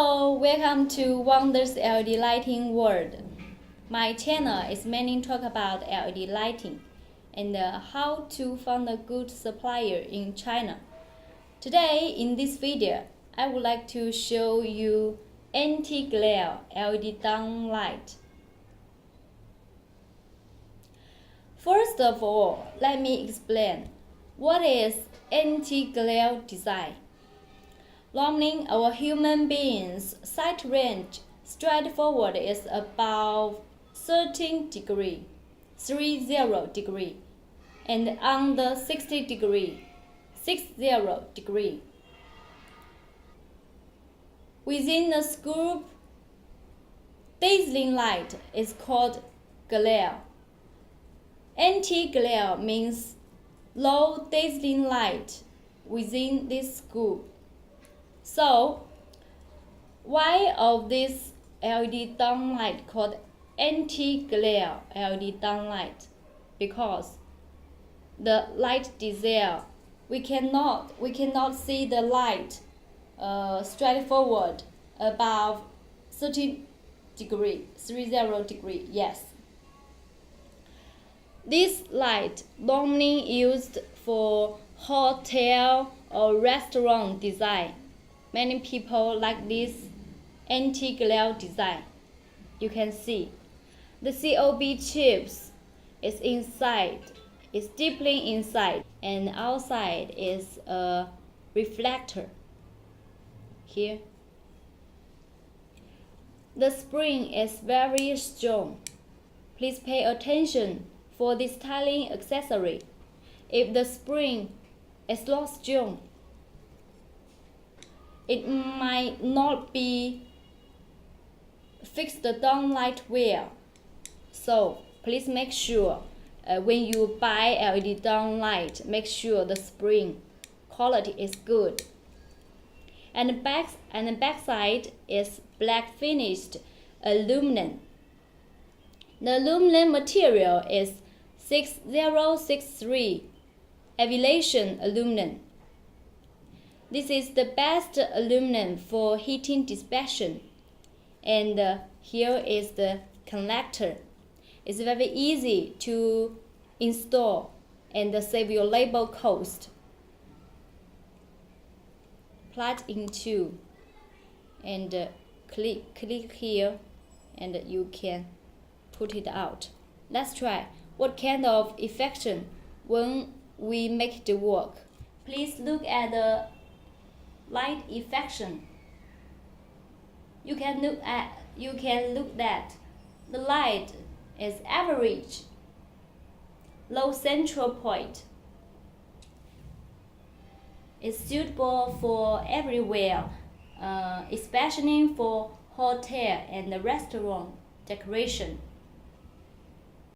Hello, welcome to Wonders LED Lighting World. My channel is mainly talk about LED lighting and how to find a good supplier in China. Today in this video, I would like to show you anti-glare LED downlight. First of all, let me explain what is anti-glare design. Normally, our human beings' sight range straightforward is about 13 degree, 30 degree, and under 60 degree, 60 degree. Within the group, dazzling light is called glare. Anti-glare means low dazzling light within this group. So, why of this LED downlight called anti-glare LED downlight? Because the light diesel, we cannot see the light straightforward above 30 degree, yes. This light normally used for hotel or restaurant design. Many people like this anti-glare design. You can see the COB chips is inside, is deeply inside, and outside is a reflector. Here, the spring is very strong. Please pay attention for this styling accessory. If the spring is not strong, it might not be fixed downlight well. So please make sure when you buy LED downlight, make sure the spring quality is good. And the back side is black finished aluminum. The aluminum material is 6063 aviation aluminum. This is the best aluminum for heating dissipation. And here is the connector. It's very easy to install and save your labor cost. Plug into and click here, and you can put it out. Let's try what kind of effect when we make the work. Please look at the light effect. You can look that the light is average, low central point. It's suitable for everywhere, especially for hotel and restaurant decoration.